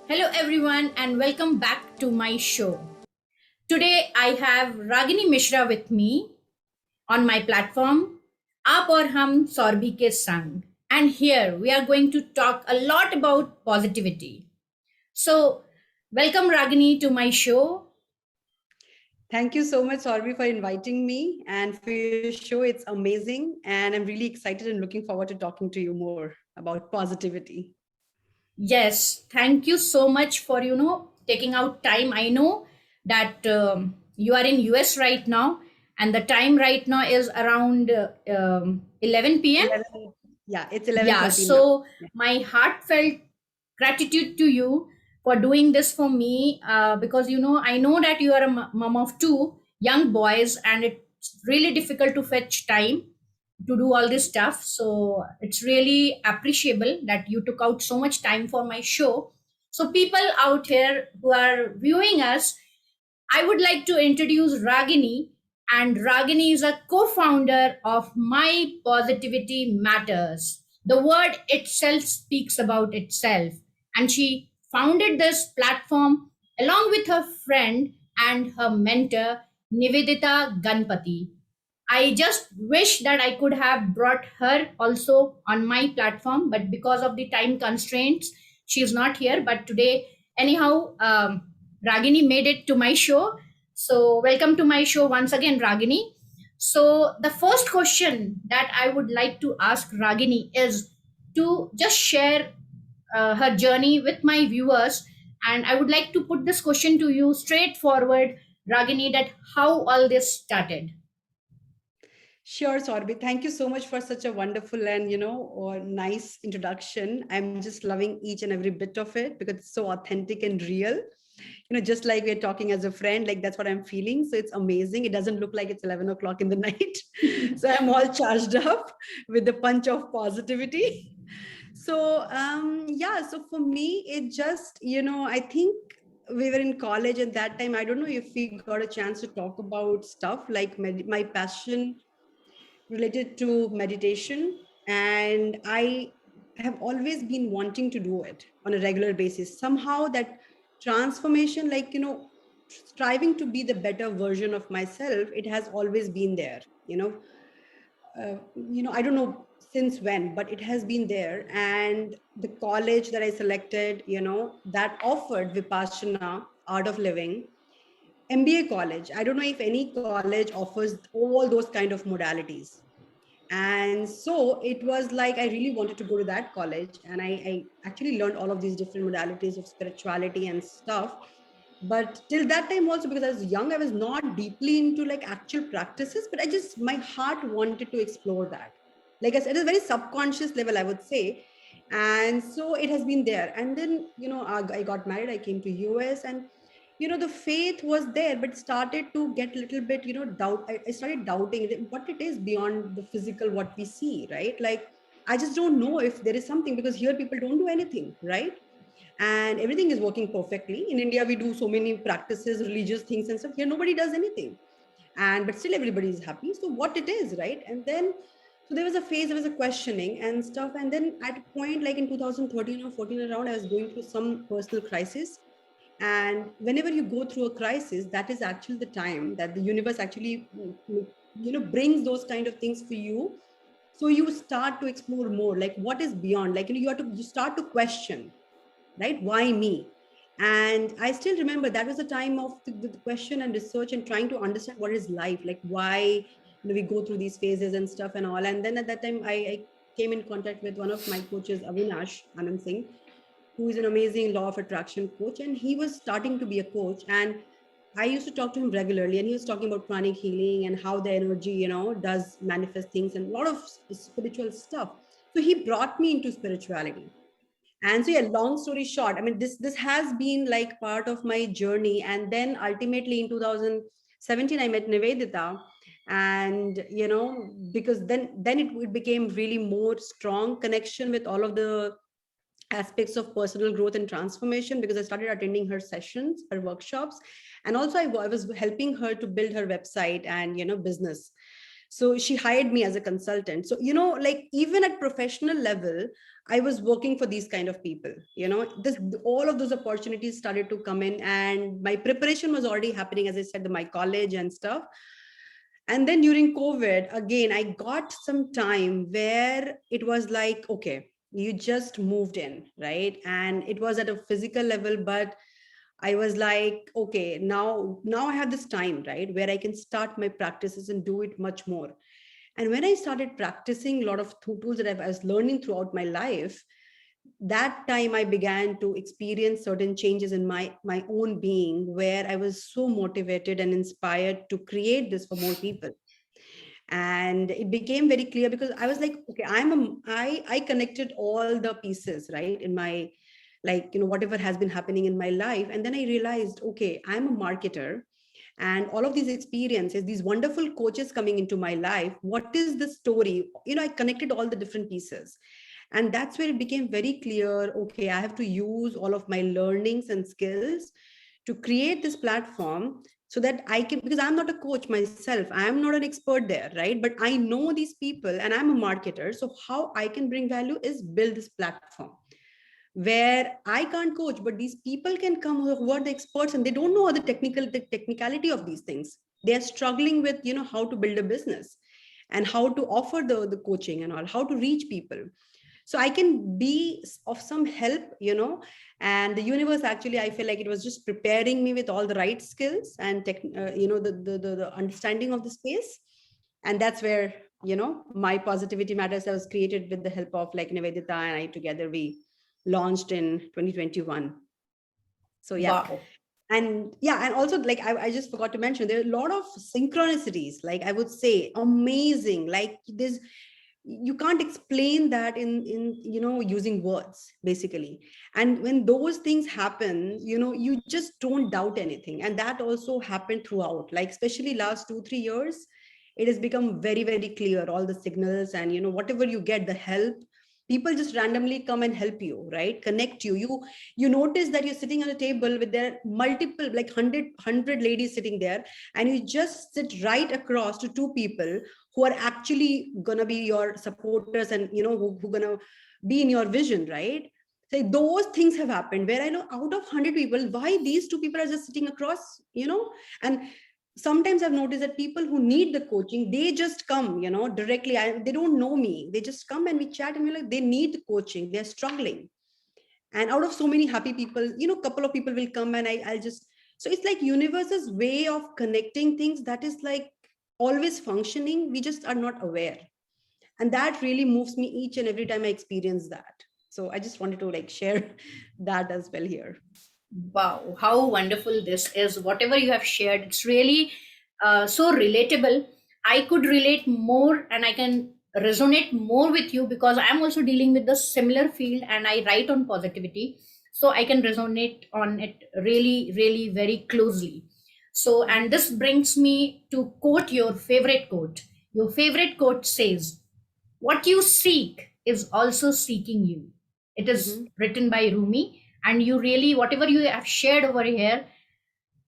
Hello, everyone, and welcome back to my show. Today, I have Ragini Mishra with me on my platform, Aap Aur Saurabhi ke Sang. And here, we are going to talk a lot about positivity. So, welcome, Ragini, to my show. Thank you so much, Saurabhi, for inviting me and for your show. It's amazing. And I'm really excited and looking forward to talking to you more about positivity. Yes, thank you so much for taking out time. I know that you are in US right now, and the time right now is around 11 p.m. 11, yeah, it's Yeah, 11:13 now. so Yeah. my heartfelt gratitude to you for doing this for me, because I know that you are a mom of two young boys, and it's really difficult to fetch time to do all this stuff. So it's really appreciable that you took out so much time for my show. So people out here who are viewing us, I would like to introduce Ragini, and Ragini is a co founder of My Positivity Matters. The word itself speaks about itself, and she founded this platform along with her friend and her mentor, Nivedita Ganapathi. I just wish that I could have brought her also on my platform, but because of the time constraints, she's not here. But today, anyhow, Ragini made it to my show. So, welcome to my show once again, Ragini. So, the first question that I would like to ask Ragini is to just share her journey with my viewers. And I would like to put this question to you straightforward, Ragini, that how all this started. Sure, Saurabhi. Thank you so much for such a wonderful and, nice introduction. I'm just loving each and every bit of it because it's so authentic and real. Just like we're talking as a friend, like that's what I'm feeling. So it's amazing. It doesn't look like it's 11 o'clock in the night. So I'm all charged up with the punch of positivity. So yeah, so for me, it just, I think we were in college at that time. I don't know if we got a chance to talk about stuff like my passion related to meditation. And I have always been wanting to do it on a regular basis. Somehow that transformation, like, striving to be the better version of myself, it has always been there, I don't know since when, but it has been there. And the college that I selected, that offered Vipassana, art of living, MBA college. I don't know if any college offers all those kind of modalities. And so it was like I really wanted to go to that college, and I actually learned all of these different modalities of spirituality and stuff. But till that time also, because I was young, I was not deeply into like actual practices, but I just, my heart wanted to explore that. Like I said, at a very subconscious level, I would say. And so it has been there. And then, I got married, I came to US, and the faith was there, but started to get a little bit, doubt. I started doubting what it is beyond the physical, what we see, right? Like, I just don't know if there is something, because here people don't do anything, right? And everything is working perfectly. In India, we do so many practices, religious things and stuff. Here, nobody does anything. And but still everybody is happy. So what it is, right? And then so there was a phase, there was a questioning and stuff. And then at a point, like in 2013 or 14 around, I was going through some personal crisis. And whenever you go through a crisis, that is actually the time that the universe actually brings those kind of things for you. So you start to explore more, like what is beyond, like you start to question, right? Why me? And I still remember that was a time of the question and research and trying to understand what is life, like why we go through these phases and stuff and all. And then at that time, I came in contact with one of my coaches, Avinash Anand Singh, who is an amazing law of attraction coach, and he was starting to be a coach. And I used to talk to him regularly, and he was talking about pranic healing and how the energy, does manifest things and a lot of spiritual stuff. So he brought me into spirituality. And so, yeah, long story short, I mean, this has been like part of my journey. And then ultimately in 2017, I met Nivedita. And because then it became really more strong connection with all of the aspects of personal growth and transformation, because I started attending her sessions, her workshops. And also I was helping her to build her website and business. So she hired me as a consultant. So, like even at professional level, I was working for these kind of people. This all of those opportunities started to come in, and my preparation was already happening, as I said, my college and stuff. And then during COVID, again, I got some time where it was like, okay, you just moved in, right? And it was at a physical level, but I was like, okay, now I have this time, right, where I can start my practices and do it much more. And when I started practicing a lot of tools that I was learning throughout my life, that time I began to experience certain changes in my own being, where I was so motivated and inspired to create this for more people. And it became very clear, because I was like, okay, I connected all the pieces, right, in my, like, whatever has been happening in my life. And then I realized, okay, I'm a marketer, and all of these experiences, these wonderful coaches coming into my life, what is the story? I connected all the different pieces. And that's where it became very clear, okay, I have to use all of my learnings and skills to create this platform, so that I can, because I'm not a coach myself, I am not an expert there, right, but I know these people and I'm a marketer. So how I can bring value is build this platform where I can't coach, but these people can come who are the experts, and they don't know the technicality of these things. They are struggling with, how to build a business and how to offer the coaching and all, how to reach people. So I can be of some help, and the universe, actually, I feel like it was just preparing me with all the right skills and the understanding of the space. And that's where, my positivity matters, I was created with the help of like Nivedita and I, together we launched in 2021. So yeah. Wow. And yeah, and also, like, I just forgot to mention, there are a lot of synchronicities, like I would say, amazing. Like, there's, you can't explain that in using words, basically. And when those things happen, you just don't doubt anything. And that also happened throughout, like especially last 2 3 years, it has become very very clear, all the signals. And whatever you get, the help, people just randomly come and help you, right, connect you notice that you're sitting on a table with their multiple, like 100 ladies sitting there, and you just sit right across to two people who are actually gonna be your supporters, and who gonna be in your vision, right? So those things have happened, where I know out of 100 people, why these two people are just sitting across, and sometimes I've noticed that people who need the coaching, they just come, directly. They don't know me, they just come and we chat, and we're like, they need the coaching, they're struggling. And out of so many happy people, couple of people will come, and I'll just, so it's like universe's way of connecting things that is like always functioning, we just are not aware. And that really moves me each and every time I experience that. So I just wanted to like share that as well here. Wow, how wonderful this is. Whatever you have shared, it's really so relatable. I could relate more and I can resonate more with you because I'm also dealing with the similar field and I write on positivity. So I can resonate on it really, really very closely. So, and this brings me to quote your favorite quote. Your favorite quote says, what you seek is also seeking you. It is Mm-hmm. written by Rumi, and you really, whatever you have shared over here,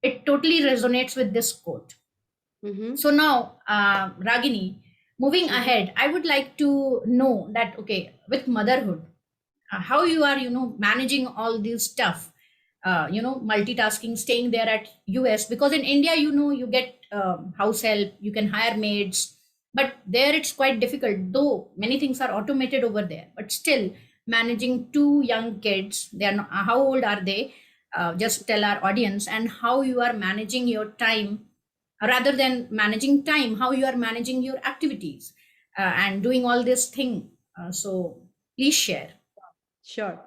it totally resonates with this quote. Mm-hmm. So now, Ragini, moving Mm-hmm. ahead, I would like to know that, okay, with motherhood, how you are, managing all this stuff, multitasking, staying there at US, because in India, you get house help, you can hire maids, but there it's quite difficult, though many things are automated over there, but still managing two young kids, they are not, how old are they? Just tell our audience, and how you are managing your time, rather than managing time, how you are managing your activities, and doing all this thing. So please share. Sure.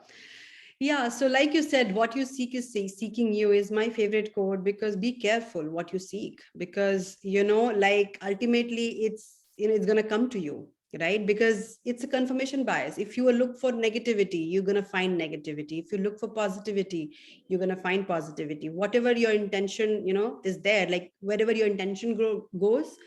Yeah, so like you said, what you seek is seeking you is my favorite quote, because be careful what you seek, because like ultimately it's going to come to you, right? Because it's a confirmation bias. If you look for negativity, you're going to find negativity. If you look for positivity, you're going to find positivity. Whatever your intention, is there, like wherever your intention goes,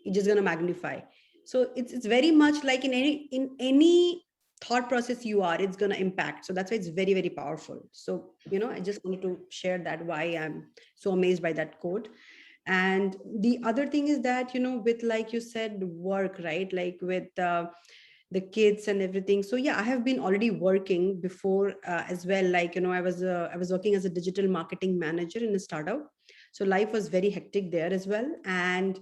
it's just going to magnify. So it's very much like in any thought process you are, it's going to impact. So that's why it's very very powerful. So I just wanted to share that, why I'm so amazed by that quote. And the other thing is that, with, like you said, work, right? Like with the kids and everything. So yeah, I have been already working before as well. Like, I was working as a digital marketing manager in a startup. So life was very hectic there as well. And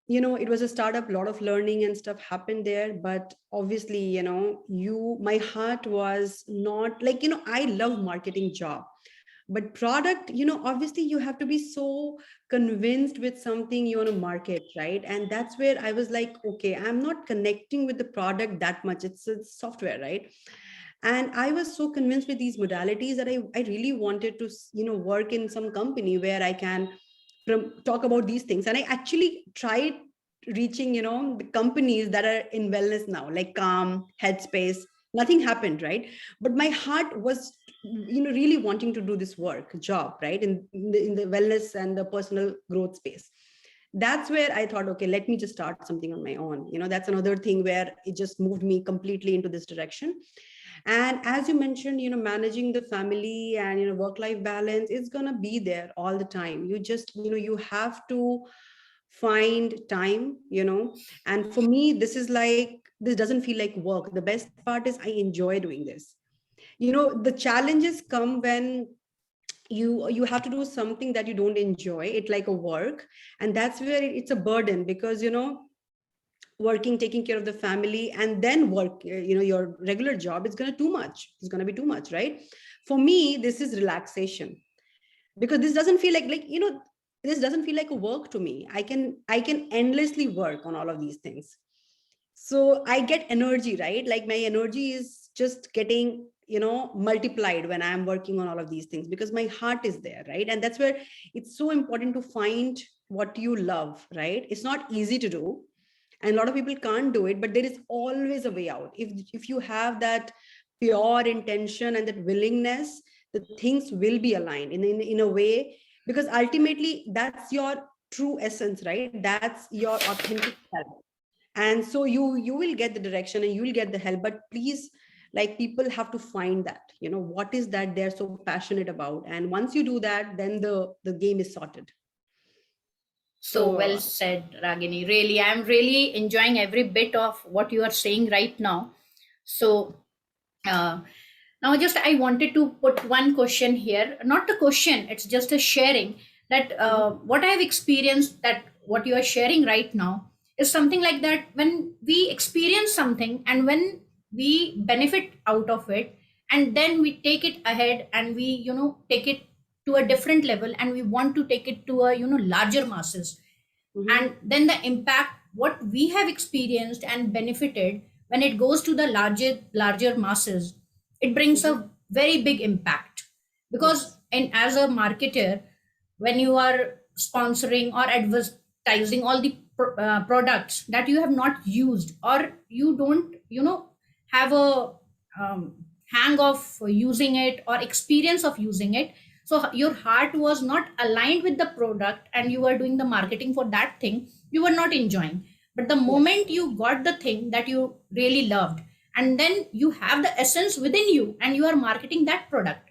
it was a startup, a lot of learning and stuff happened there. But obviously, my heart was not like, I love marketing job, but product, obviously you have to be so convinced with something you want to market, right? And that's where I was like, okay, I'm not connecting with the product that much. It's software, right? And I was so convinced with these modalities that I really wanted to work in some company where I can talk about these things. And I actually tried reaching the companies that are in wellness now, like Calm, Headspace. Nothing happened, right? But my heart was really wanting to do this work job, right, in the wellness and the personal growth space. That's where I thought, okay, let me just start something on my own. That's another thing where it just moved me completely into this direction. And as you mentioned, managing the family and work life balance is going to be there all the time. You just you have to find time. And for me, this doesn't feel like work. The best part is I enjoy doing this. The challenges come when you have to do something that you don't enjoy it, like a work. And that's where it's a burden, because working, taking care of the family, and then work, your regular job, it's going to too much. It's going to be too much, right? For me, this is relaxation, because this doesn't feel like this doesn't feel like a work to me. I can endlessly work on all of these things. So I get energy, right? Like my energy is just getting multiplied when I'm working on all of these things, because my heart is there, right? And that's where it's so important to find what you love, right? It's not easy to do, and a lot of people can't do it, but there is always a way out. If you have that pure intention and that willingness, the things will be aligned in a way, because ultimately that's your true essence, right? That's your authentic self. And so you will get the direction and you will get the help. But please, like, people have to find that, what is that they're so passionate about. And once you do that, then the game is sorted. So well So said, Ragini. Really, I'm really enjoying every bit of what you are saying right now. So, uh, now just I wanted to put one question here. Not a question, it's just a sharing that mhm, what I have experienced, that what you are sharing right now is something like that. When we experience something and when we benefit out of it, and then we take it ahead and we, take it to a different level, and we want to take it to a, larger masses, mhm, and then the impact what we have experienced and benefited, when it goes to the larger masses, it brings mhm, a very big impact. Because yes, and as a marketer, when you are sponsoring or advertising all the products that you have not used, or you don't, have a um, hang of using it or experience of using it, so your heart was not aligned with the product and you were doing the marketing for that thing, you were not enjoying. But the yes, moment you got the thing that you really loved, and then you have the essence within you and you are marketing that product,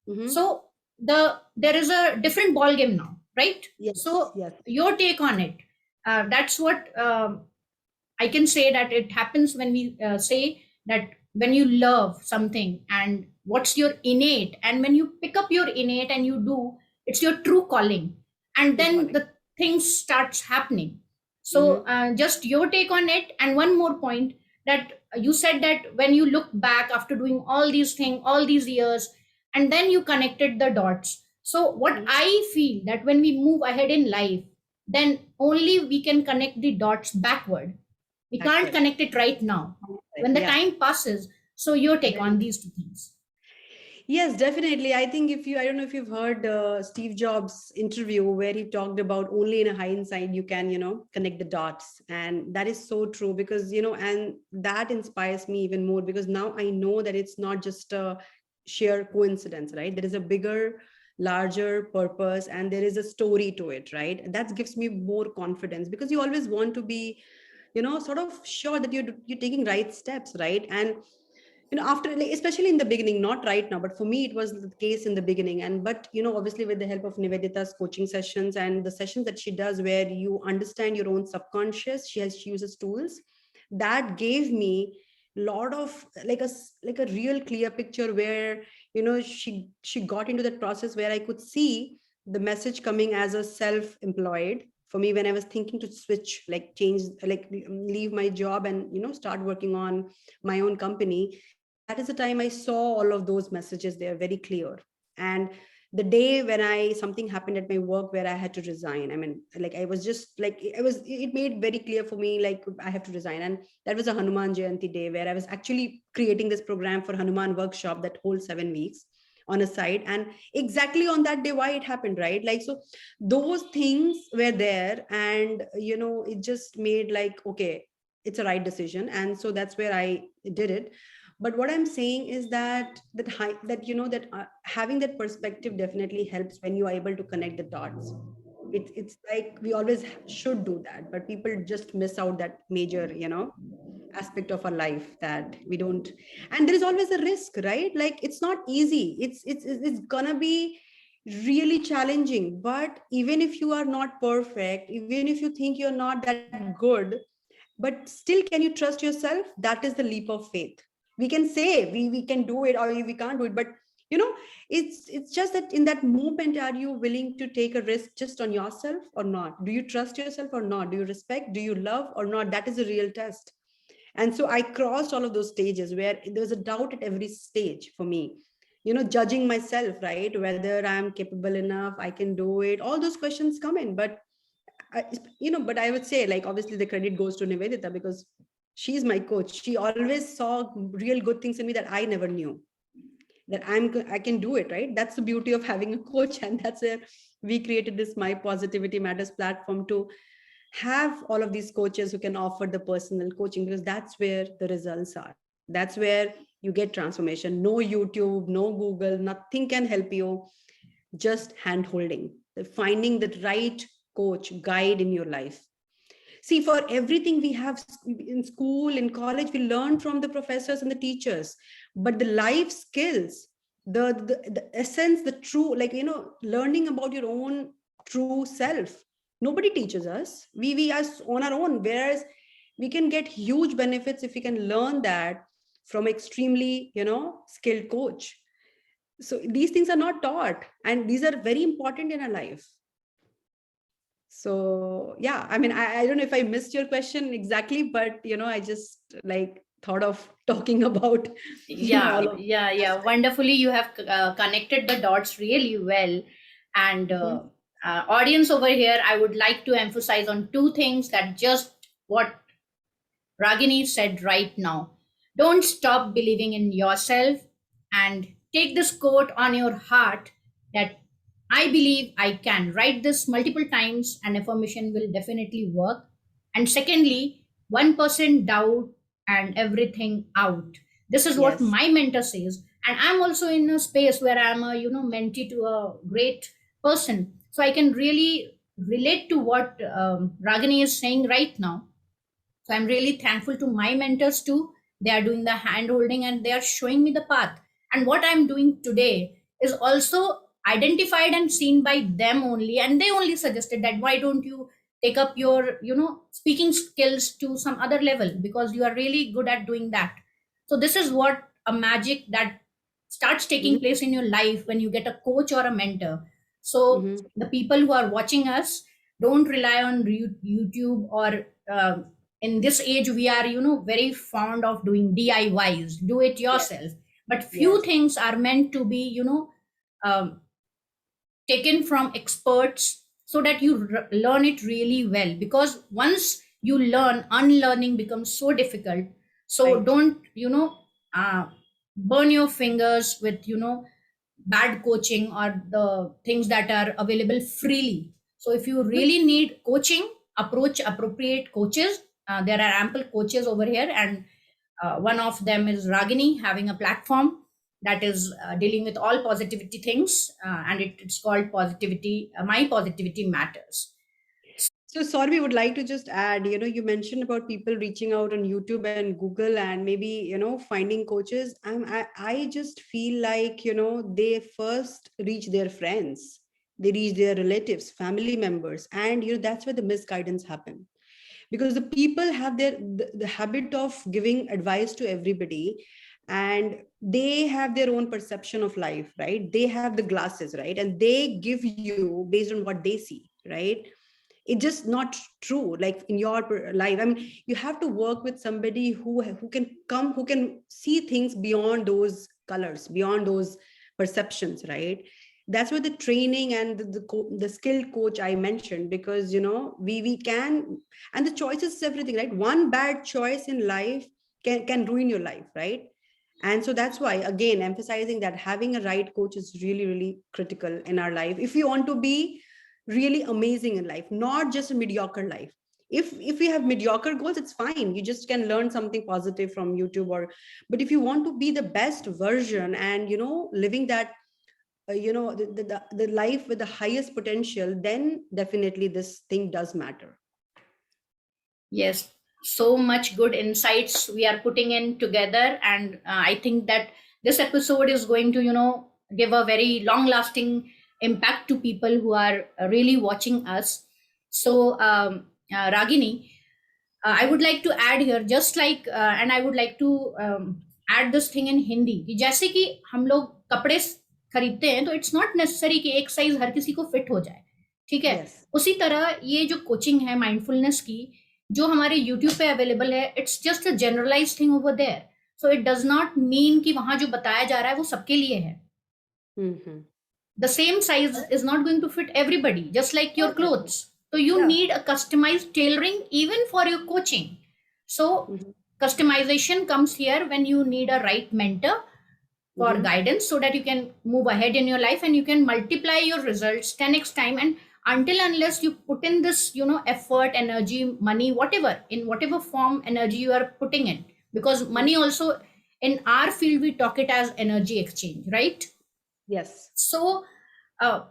mhm, so there is a different ball game now, right? yes, So yes, your take on it, that's what I can say, that it happens when we say that when you love something and what's your innate, and when you pick up your innate and you do, it's your true calling, and true then calling. the things starts happening. So Mhm, just your take on it. And one more point, that you said that when you look back after doing all these things all these years, and then you connected the dots. So what mhm, I feel, that when we move ahead in life, then only we can connect the dots backward. We can't backward. connect it right now. When the Yeah. time passes, so your take Then on these two things. yes, definitely. I think I don't know if you've heard Steve Jobs' interview where he talked about only in a hindsight you can, connect the dots. And that is so true because, and that inspires me even more because now I know that it's not just a sheer coincidence, right? There is a bigger, larger purpose and there is a story to it, right? And that gives me more confidence because you always want to be, sort of sure that you're taking right steps, right? And after, like, especially in the beginning, not right now, but for me it was the case in the beginning. And but obviously with the help of Nivedita's coaching sessions and the sessions that she does where you understand your own subconscious, she uses tools that gave me a lot of, like a real clear picture where she got into that process where I could see the message coming as a self employed for me when I was thinking to switch, like change, like leave my job and start working on my own company. That is the time I saw all of those messages. They are very clear. And the day when I something happened at my work where I had to resign, I mean, like I was just like, it made very clear for me, like I have to resign. And that was a Hanuman Jayanti day where I was actually creating this program for Hanuman workshop that whole 7 weeks on a side. And exactly on that day, why it happened, right? Like, so those things were there, and it just made like, okay, it's a right decision. And so that's where I did it. But what I'm saying is that having that perspective definitely helps when you are able to connect the dots. It's like we always should do that, but people just miss out that major aspect of our life that we don't. And there is always a risk, right? Like, it's not easy. It's gonna be really challenging. But even if you are not perfect, even if you think you're not that good, but still, can you trust yourself? That is the leap of faith. We can say we can do it or we can't do it, but you know it's just that in that moment, are you willing to take a risk just on yourself or not? Do you trust yourself or not? Do you respect? Do you love or not? That is a real test. And so I crossed all of those stages where there was a doubt at every stage for me, judging myself, right? Whether I'm capable enough, I can do it, all those questions come in. But but I would say, like, obviously the credit goes to Nivedita because she's my coach. She always saw real good things in me that I never knew, that I can do it, right? That's the beauty of having a coach. And that's where we created this My Positivity Matters platform, to have all of these coaches who can offer the personal coaching, because that's where the results are. That's where you get transformation. No YouTube, no Google, nothing can help you. Just hand holding, finding the right coach, guide in your life. See, for everything we have in school, in college, we learn from the professors and the teachers. But the life skills, the essence, the true, like, learning about your own true self, nobody teaches us. We are on our own. Whereas we can get huge benefits if we can learn that from extremely, skilled coach. So these things are not taught, and these are very important in our life. So yeah, I mean, I don't know if I missed your question exactly, but I just like thought of talking about Yeah, all of yeah, yeah, aspects. wonderfully you have connected the dots really well. And Mhm. audience over here, I would like to emphasize on two things that just what Ragini said right now. Don't stop believing in yourself, and take this quote on your heart that I believe I can. Write this multiple times and affirmation will definitely work. And secondly, 1% doubt and everything out. This is what Yes. my mentor says. And I'm also in a space where I'm a mentee to a great person. So I can really relate to what Ragini is saying right now. So I'm really thankful to my mentors too. They are doing the hand holding and they are showing me the path. And what I'm doing today is also identified and seen by them only. And they only suggested that why don't you take up your, speaking skills to some other level, because you are really good at doing that. So this is what a magic that starts taking Mhm. place in your life when you get a coach or a mentor. So Mhm. the people who are watching us, don't rely on YouTube or in this age we are very fond of doing DIYs, do it Yes. yourself. But few Yes. things are meant to be um, taken from experts so that you learn it really well, because once you learn, unlearning becomes so difficult. So Right. don't uh, burn your fingers with bad coaching or the things that are available freely. So if you But really need coaching, approach appropriate coaches. There are ample coaches over here, and one of them is Ragini, having a platform that is dealing with all positivity things, and it's called Positivity. My Positivity Matters. So, Saurabhi, would like to just add, you mentioned about people reaching out on YouTube and Google and maybe, finding coaches. I just feel like, they first reach their friends, they reach their relatives, family members, and, that's where the misguidance happen. Because the people have the habit of giving advice to everybody, and they have their own perception of life, right? They have the glasses, right? And they give you based on what they see, right? It's just not true. Like in your life, I mean, you have to work with somebody who can see things beyond those colors, beyond those perceptions, right? That's where the training and the skilled coach I mentioned, because we can, and the choices is everything, right? One bad choice in life can ruin your life, right? And so that's why, again, emphasizing that having a right coach is really, really critical in our life if we want to be really amazing in life, not just a mediocre life. If we have mediocre goals, it's fine, you just can learn something positive from YouTube, or but if you want to be the best version and living that the life with the highest potential, then definitely this thing does matter. Yes, so much good insights we are putting in together, and I think that this episode is going to, give a very long-lasting impact to people who are really watching us. So, Ragini, I would like to add here, just like, and I would like to add this thing in Hindi कि जैसे कि हम लोग कपड़े खरीदते हैं तो it's not necessary कि एक साइज हर किसी को फिट हो जाए, ठीक है? Yes. उसी तरह ये जो कोचिंग है माइंडफुलनेस की, जो हमारे यूट्यूब पे अवेलेबल है, it's just a generalise thing over there. So it does not mean कि वहां जो बताया जा रहा है वो सबके लिए है. Mm-hmm. The same size is not going to fit everybody, just like your Exactly. clothes. So you Yeah. need a customized tailoring even for your coaching. So Mm-hmm. customization comes here when you need a right mentor for Mm-hmm. guidance so that you can move ahead in your life and you can multiply your results 10x time. And until unless you put in this, effort, energy, money, whatever, in whatever form energy you are putting in, because money also, in our field we talk it as energy exchange, right? Yes. So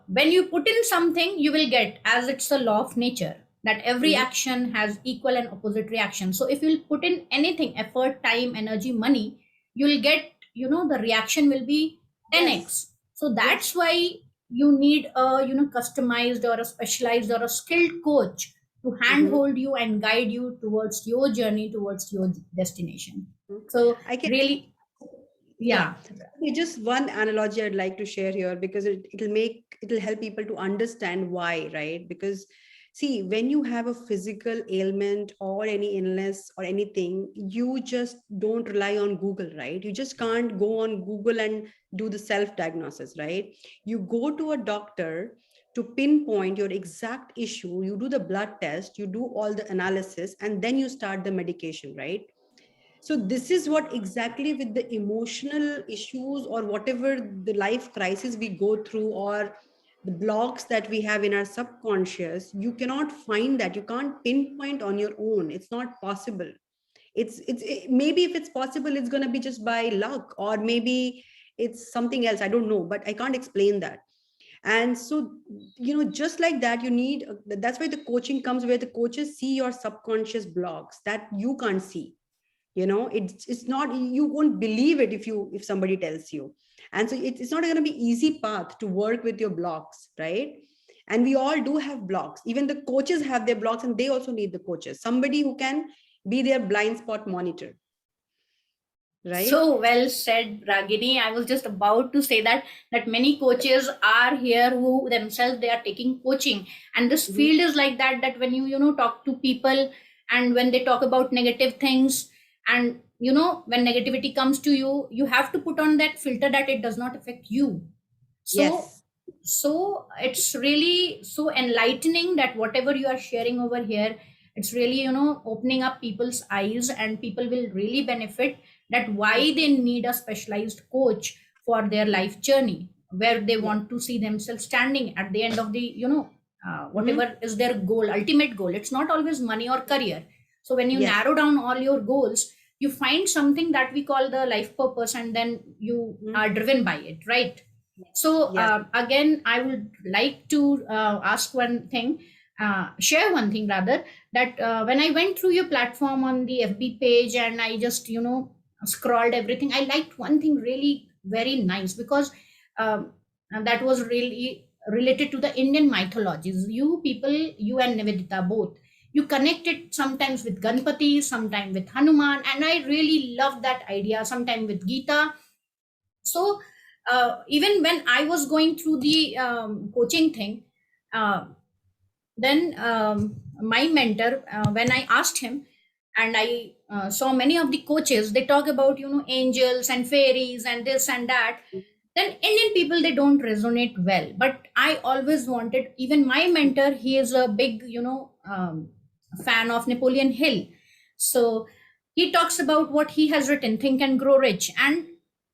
when you put in something, you will get, as it's a law of nature, that every Mm-hmm. action has equal and opposite reaction. So if you'll put in anything, effort, time, energy, money, you'll get, the reaction will be Yes. 10x. So Yes. that's why you need a, customized or a specialized or a skilled coach to Mm-hmm. handhold you and guide you towards your journey, towards your destination. Mm-hmm. So I can. really, Yeah. yeah. Okay, just one analogy I'd like to share here, because it'll help people to understand why, right? Because see, when you have a physical ailment or any illness or anything, you just don't rely on Google, right? You just can't go on Google and do the self diagnosis, right? You go to a doctor to pinpoint your exact issue, you do the blood test, you do all the analysis, and then you start the medication, right? So this is what exactly with the emotional issues or whatever the life crisis we go through, or the blocks that we have in our subconscious, you cannot find that, you can't pinpoint on your own, it's not possible. Maybe if it's possible, it's going to be just by luck, or maybe it's something else, I don't know, but I can't explain that. And so just like that, you need, that's why the coaching comes, where the coaches see your subconscious blocks that you can't see. It's not, you won't believe it if somebody tells you. And so it's not going to be easy path to work with your blocks, right? And we all do have blocks, even the coaches have their blocks, and they also need the coaches, somebody who can be their blind spot monitor, right? So well said, Ragini. I was just about to say that many coaches are here who themselves they are taking coaching, and this Mm-hmm. field is like that when you talk to people, and when they talk about negative things, and when negativity comes to you, you have to put on that filter that it does not affect you. So Yes. it's really so enlightening that whatever you are sharing over here, it's really opening up people's eyes, and people will really benefit that why they need a specialized coach for their life journey, where they Yes. want to see themselves standing at the end of the Mm-hmm. whatever is their goal, ultimate goal. It's not always money or career. So when you Yes. narrow down all your goals, you find something that we call the life purpose, and then you Mm-hmm. are driven by it, right? Yes. So Yes. again, I would like to ask one thing. share one thing rather, that when I went through your platform on the FB page and I just scrolled everything, I liked one thing really very nice, because and that was really related to the Indian mythologies. You people, you and Nivedita both, you connect it sometimes with Ganpati, sometimes with Hanuman, and I really love that idea. Sometimes with Gita. So even when I was going through the coaching thing, uh, then my mentor, when I asked him, and I saw many of the coaches, they talk about angels and fairies and this and that, then Indian people, they don't resonate well. But I always wanted, even my mentor, he is a big fan of Napoleon Hill. So he talks about what he has written, Think and Grow Rich, and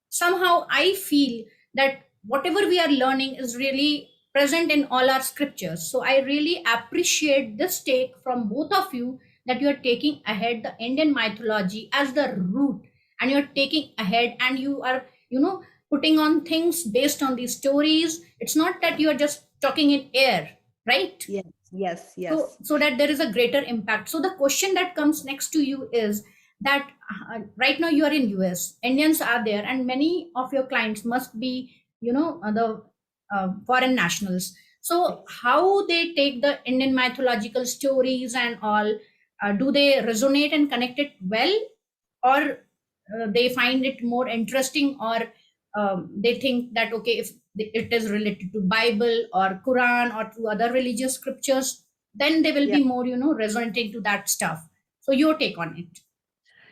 somehow I feel that whatever we are learning is really present in all our scriptures. So I really appreciate this take from both of you, that you are taking ahead the Indian mythology as the root, and you're taking ahead, and you are putting on things based on these stories. It's not that you are just talking in air, right? Yes, yes, so yes. so that there is a greater impact. So the question that comes next to you is that right now you are in US, Indians are there, and many of your clients must be the foreign nationals. So Yes. how they take the Indian mythological stories and all, do they resonate and connect it well, or they find it more interesting, or they think that okay, if it is related to Bible or Quran or to other religious scriptures, then they will Yeah. be more resonating to that stuff. So your take on it.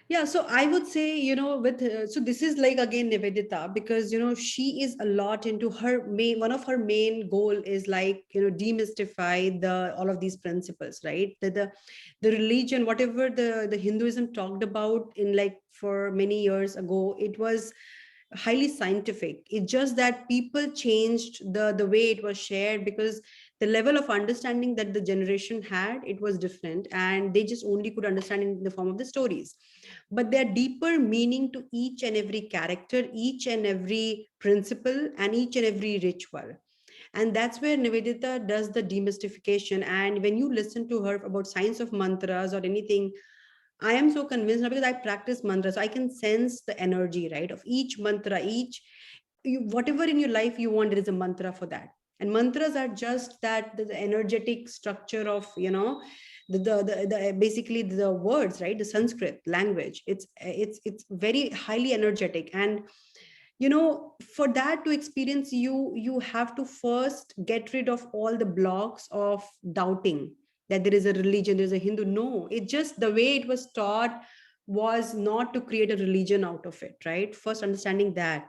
Yeah, so I would say, with so this is like again Nivedita, because she is a lot into her main, one of her main goal is like demystify the all of these principles, right? The religion, whatever the Hinduism talked about in like for many years ago, it was highly scientific. It's just that people changed the way it was shared, because the level of understanding that the generation had, it was different, and they just only could understand in the form of the stories. But there are deeper meaning to each and every character, each and every principle, and each and every ritual. And that's where Nivedita does the demystification. And when you listen to her about science of mantras or anything, I am so convinced now, because I practice mantras. So I can sense the energy, right, of each mantra, each whatever in your life you want, there is a mantra for that. And mantras are just that the energetic structure of the basically the words, right? The Sanskrit language. It's very highly energetic, and for that to experience, you have to first get rid of all the blocks of doubting that there is a religion, there's a Hindu. No, it just the way it was taught was not to create a religion out of it, right? First understanding that.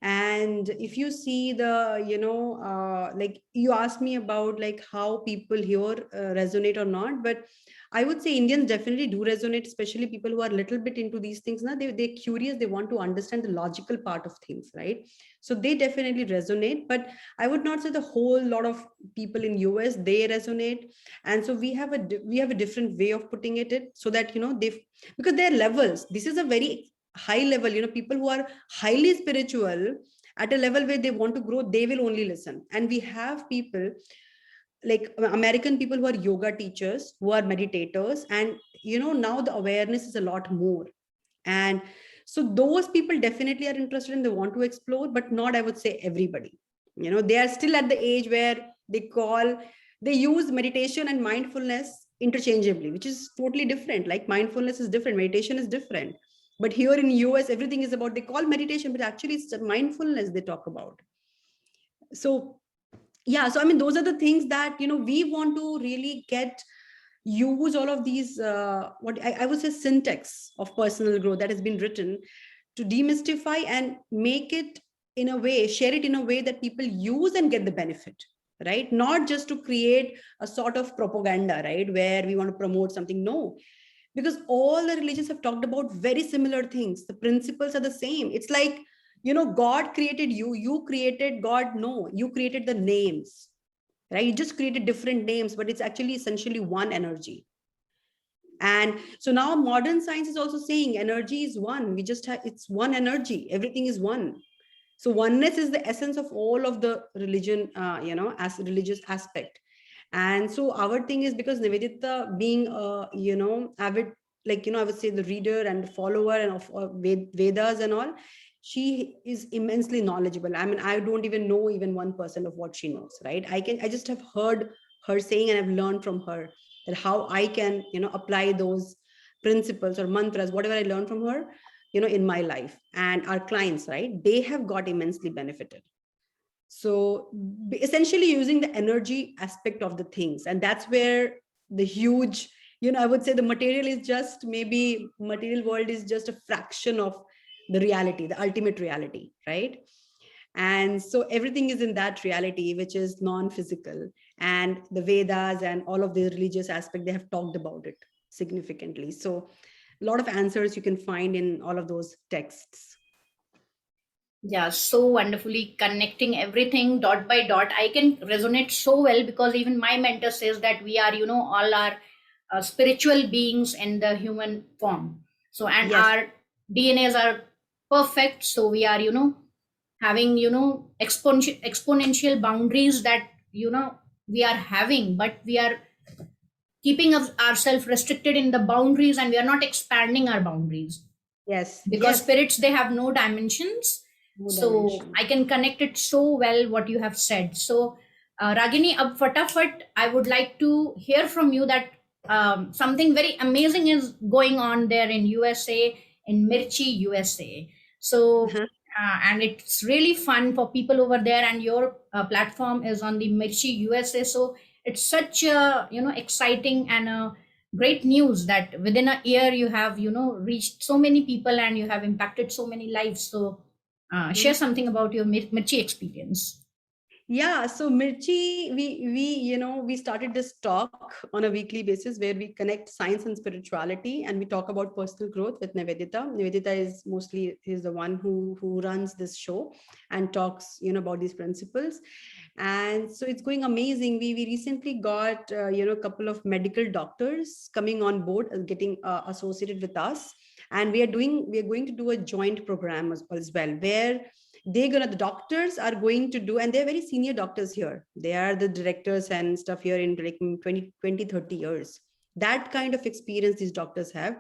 And if you see the like you asked me about like how people here resonate or not, but I would say Indians definitely do resonate, especially people who are a little bit into these things now. They're curious, they want to understand the logical part of things, right? So they definitely resonate, but I would not say the whole lot of people in US they resonate. And so we have a different way of putting it so that they, because there are levels. This is a very high level, people who are highly spiritual at a level where they want to grow, they will only listen. And we have people like American people who are yoga teachers, who are meditators, and now the awareness is a lot more. And so those people definitely are interested and they want to explore, but not, I would say, everybody. They are still at the age where they use meditation and mindfulness interchangeably, which is totally different. Like mindfulness is different, meditation is different. But here in US, everything is about, they call meditation, but actually it's mindfulness they talk about. So yeah, so I mean, those are the things that we want to really get, use all of these what I would say syntax of personal growth that has been written to demystify and make it in a way, share it in a way that people use and get the benefit, right? Not just to create a sort of propaganda, right, where we want to promote something. No, because all the religions have talked about very similar things. The principles are the same. It's like, God created you created God. No, you created the names, right? You just created different names, but it's actually essentially one energy. And so now modern science is also saying energy is one. We just have, it's one energy, everything is one. So oneness is the essence of all of the religion, as religious aspect. And so our thing is, because Nivedita being a avid, like I would say the reader and follower and of Vedas and all, she is immensely knowledgeable. I mean, I don't even know even 1% of what she knows, right? I just have heard her saying, and I've learned from her that how I can apply those principles or mantras, whatever I learned from her, in my life. And our clients, right, they have got immensely benefited. So essentially using the energy aspect of the things, and that's where the huge, I would say the material is just, maybe material world is just a fraction of the reality, the ultimate reality, right? And so everything is in that reality, which is non-physical. And the Vedas and all of the religious aspect, they have talked about it significantly. So a lot of answers you can find in all of those texts. Yeah, so wonderfully connecting everything dot by dot. I can resonate so well because even my mentor says that we are, all our spiritual beings in the human form. So, and Yes, our DNAs are perfect. So we are, having, exponential boundaries that, we are having, but we are keeping ourselves restricted in the boundaries and we are not expanding our boundaries yes, because yes. spirits, they have no dimensions. No So dimension. I can connect it so well what you have said. So Ragini, ab fatafat, I would like to hear from you that something very amazing is going on there in USA, in Mirchi USA. So and it's really fun for people over there, and your platform is on the Mirchi USA. So it's such a exciting and great news that within a year you have reached so many people and you have impacted so many lives. So share something about your Mirchi experience. Yeah, so Mirchi, we started this talk on a weekly basis where we connect science and spirituality, and we talk about personal growth with Nivedita. Nivedita is the one who runs this show and talks about these principles. And so it's going amazing. We recently got a couple of medical doctors coming on board, getting associated with us, and we are going to do a joint program as well, where the doctors are going to do, and they're very senior doctors here, they are the directors and stuff here in like 20, 20, 30 years. That kind of experience these doctors have,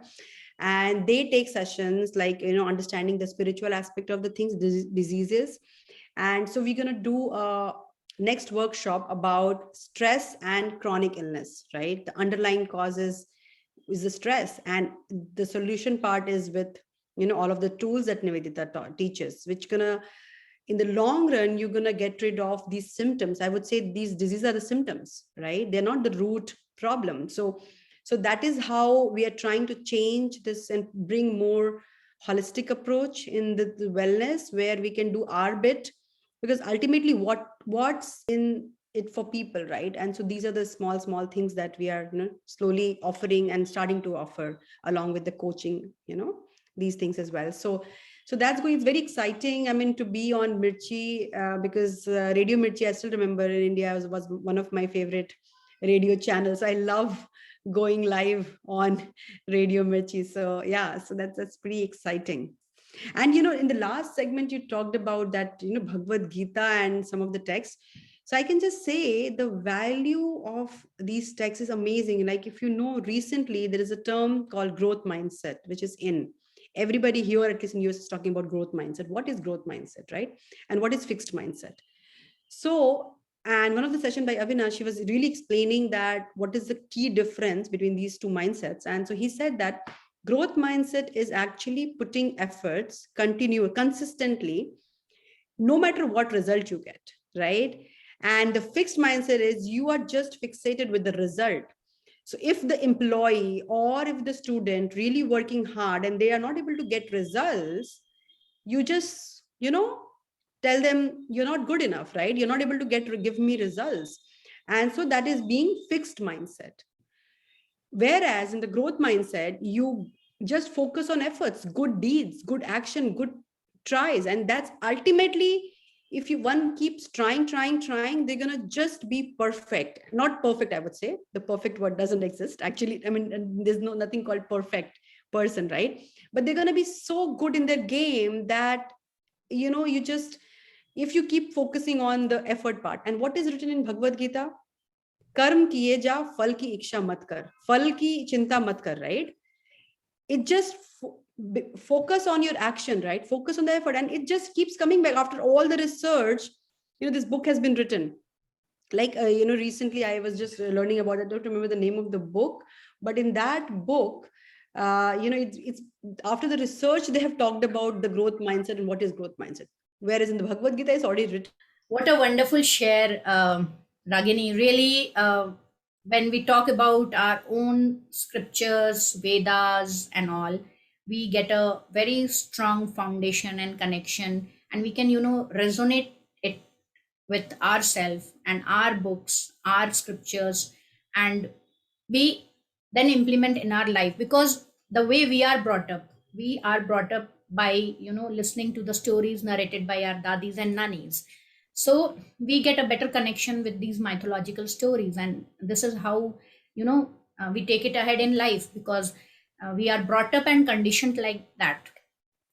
and they take sessions like understanding the spiritual aspect of the things, diseases. And so we're going to do a next workshop about stress and chronic illness, right? The underlying causes is the stress, and the solution part is with all of the tools that Nivedita teaches, which gonna, in the long run, you're gonna get rid of these symptoms. I would say these diseases are the symptoms, right? They're not the root problem. So that is how we are trying to change this and bring more holistic approach in the wellness, where we can do our bit, because ultimately what's in it for people, right? And so these are the small things that we are slowly offering and starting to offer, along with the coaching, these things as well. So that's going, it's very exciting. I mean, to be on Mirchi, because Radio Mirchi, I still remember in India, was one of my favorite radio channels. I love going live on Radio Mirchi. So yeah, so that's pretty exciting. And in the last segment, you talked about that, Bhagavad Gita and some of the texts. So I can just say the value of these texts is amazing. Like, if recently there is a term called growth mindset, which is in everybody here, at least in US, is talking about growth mindset. What is growth mindset, right? And what is fixed mindset? So, and one of the session by Avinash, he was really explaining that what is the key difference between these two mindsets. And so he said that growth mindset is actually putting efforts consistently, no matter what result you get, right? And the fixed mindset is you are just fixated with the result. So if the employee or if the student really working hard and they are not able to get results, you just tell them you're not good enough, right? You're not able to give me results. And so that is being fixed mindset. Whereas in the growth mindset, you just focus on efforts, good deeds, good action, good tries. And that's ultimately, if you one keeps trying, they're gonna just be perfect. Not perfect, I would say. The perfect word doesn't exist. Actually, I mean, there's nothing called perfect person, right? But they're gonna be so good in their game that you just, if you keep focusing on the effort part. And what is written in Bhagavad Gita? कर्म किए जा, फल की इच्छा मत कर, फल की चिंता मत कर, right? It just focus on your action, right? Focus on the effort, and it just keeps coming back after all the research. This book has been written, like recently I was just learning about it. I don't remember the name of the book, but in that book, it's after the research they have talked about the growth mindset and what is growth mindset, whereas in the Bhagavad Gita it's already written. What a wonderful share, Ragini. Really, when we talk about our own scriptures, Vedas, and all, we get a very strong foundation and connection, and we can, resonate it with ourselves and our books, our scriptures, and we then implement in our life, because the way we are brought up by, listening to the stories narrated by our dadis and nannies. So we get a better connection with these mythological stories, and this is how, we take it ahead in life, because we are brought up and conditioned like that.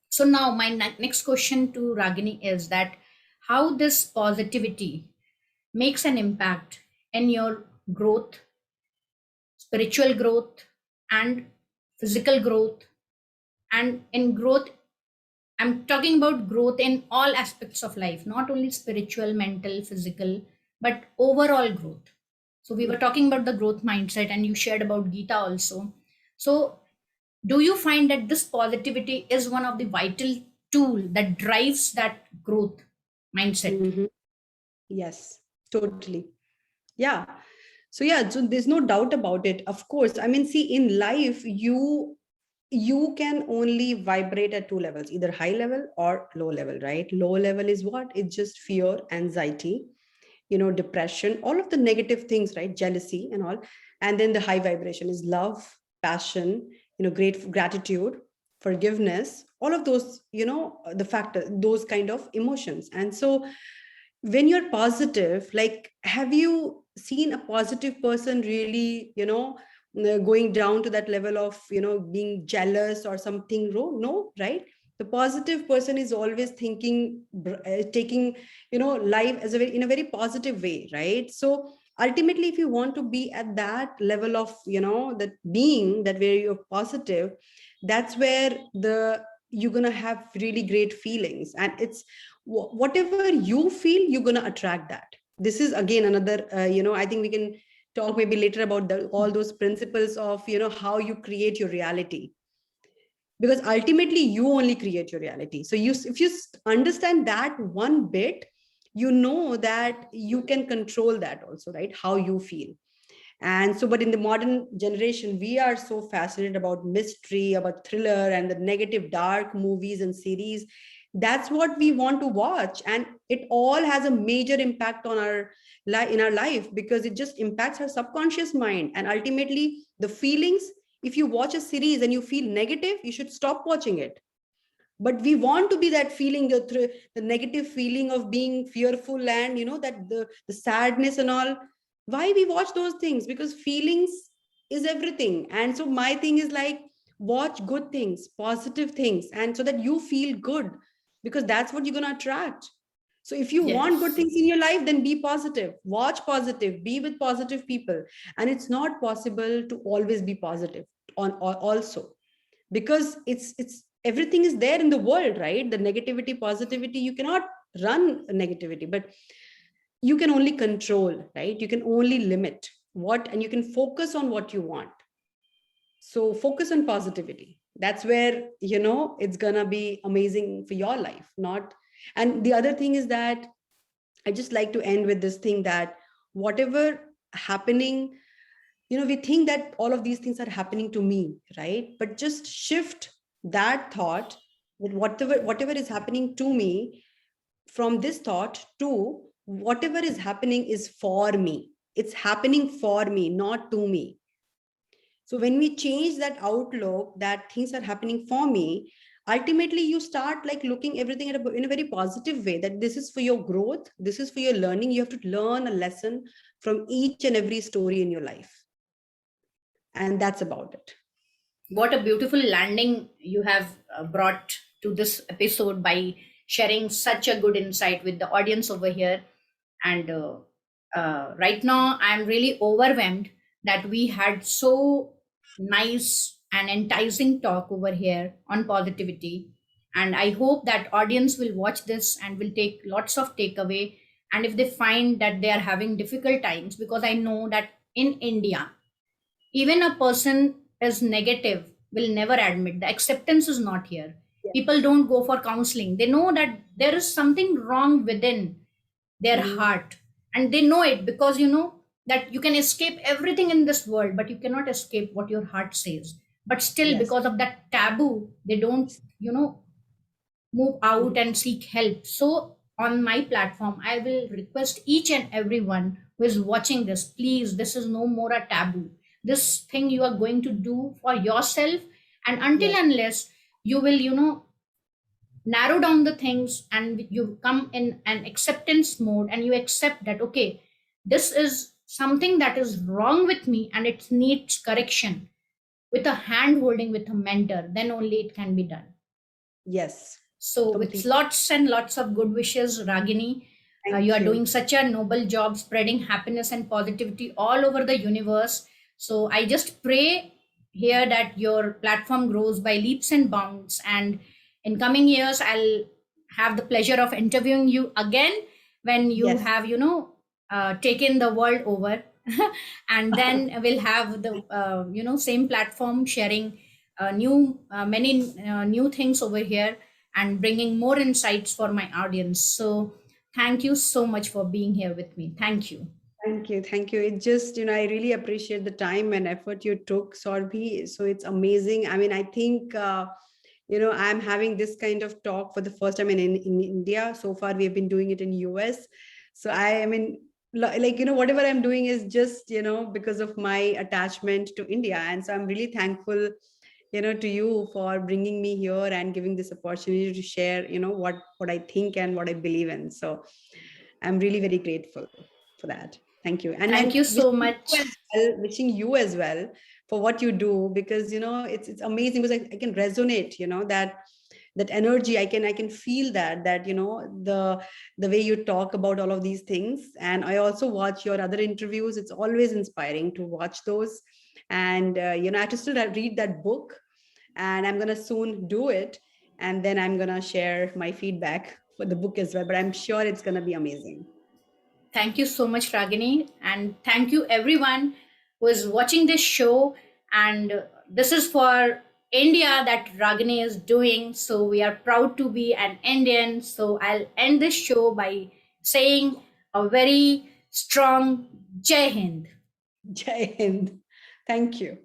So now my next question to Ragini is that how this positivity makes an impact in your growth, spiritual growth, and physical growth. And in growth, I'm talking about growth in all aspects of life, not only spiritual, mental, physical, but overall growth. So we were talking about the growth mindset, and you shared about Gita also. So do you find that this positivity is one of the vital tool that drives that growth mindset? Mhm. Yes, totally. Yeah. So yeah, so there's no doubt about it. Of course, I mean, see, in life, you can only vibrate at two levels, either high level or low level, right? Low level is what? It's just fear, anxiety, depression, all of the negative things, right? Jealousy and all. And then the high vibration is love, passion, great gratitude, forgiveness, all of those, the factor, those kind of emotions. And so when you're positive, like, have you seen a positive person really, going down to that level of, being jealous or something wrong? No, right? The positive person is always thinking, taking, life as in a very positive way, right? So ultimately, if you want to be at that level of, that being that where you're positive, that's where the you're gonna have really great feelings, and it's whatever you feel, you're going to attract that. This is again another, I think we can talk maybe later about all those principles of, how you create your reality, because ultimately you only create your reality. So if you understand that one bit, you know that you can control that also, right? How you feel. And so, but in the modern generation, we are so fascinated about mystery, about thriller, and the negative dark movies and series. That's what we want to watch, and it all has a major impact on our in our life, because it just impacts our subconscious mind. And ultimately the feelings, if you watch a series and you feel negative, you should stop watching it. But we want to be that feeling, the negative feeling of being fearful, and that the sadness and all. Why we watch those things? Because feelings is everything. And so my thing is like, watch good things, positive things, and so that you feel good, because that's what you're going to attract. So if you want good Yes. things in your life, then be positive, watch positive, be with positive people. And it's not possible to always be positive on also, because it's everything is there in the world, right? The negativity, positivity, you cannot run negativity, but you can only control, right? You can only limit what, and you can focus on what you want. So focus on positivity. That's where, it's gonna be amazing for your life. Not And the other thing is that I just like to end with this thing, that whatever happening, we think that all of these things are happening to me, right? But just shift that thought, that whatever is happening to me, from this thought to whatever is happening is for me. It's happening for me, not to me. So when we change that outlook, that things are happening for me, ultimately you start like looking everything in a very positive way, that this is for your growth, this is for your learning. You have to learn a lesson from each and every story in your life. And that's about it. What a beautiful landing you have brought to this episode by sharing such a good insight with the audience over here. And Right now I'm really overwhelmed that we had so nice and enticing talk over here on positivity, and I hope that audience will watch this and will take lots of takeaway. And if they find that they are having difficult times, because I know that in India, even a person is negative will never admit, the acceptance is not here. People Yes. don't go for counseling, they know that there is something wrong within their Hmm. heart, and they know it, because you know that you can escape everything in this world but you cannot escape what your heart says. But still, Yes. because of that taboo, they don't, move out Mhm. and seek help. So on my platform I will request each and everyone who is watching this, please, this is no more a taboo. This thing you are going to do for yourself, and until Yes. unless you will, narrow down the things and you come in an acceptance mode and you accept that, okay, this is something that is wrong with me and it needs correction, with a hand holding with a mentor, then only it can be done. Yes. So, with Completely. lots and lots of good wishes, Ragini, you Thank are you. doing such a noble job spreading happiness and positivity all over the universe. So, I just pray here that your platform grows by leaps and bounds. And in coming years, I'll have the pleasure of interviewing you again when you Yes. have, taken the world over. And then we'll have the, same platform sharing many new things over here and bringing more insights for my audience. So, thank you so much for being here with me. Thank you. Thank you. Thank you. It just, I really appreciate the time and effort you took, Saurabhi. So it's amazing. I mean, I think, I'm having this kind of talk for the first time in India. So far, we have been doing it in US. So I mean, like, whatever I'm doing is just, because of my attachment to India. And so I'm really thankful, to you for bringing me here and giving this opportunity to share, what I think and what I believe in. So I'm really very grateful for that. Thank you. Thank And you so much. wishing you as well for what you do, because it's amazing, because I can resonate, that energy. I can feel that the way you talk about all of these things. And I also watch your other interviews. It's always inspiring to watch those. And I have to still read that book, and I'm gonna soon do it. And then I'm gonna share my feedback for the book as well. But I'm sure it's gonna be amazing. Thank you so much, Ragini. And thank you, everyone who is watching this show. And this is for India that Ragini is doing. So, we are proud to be an Indian. So, I'll end this show by saying a very strong Jai Hind. Jai Hind. Thank you.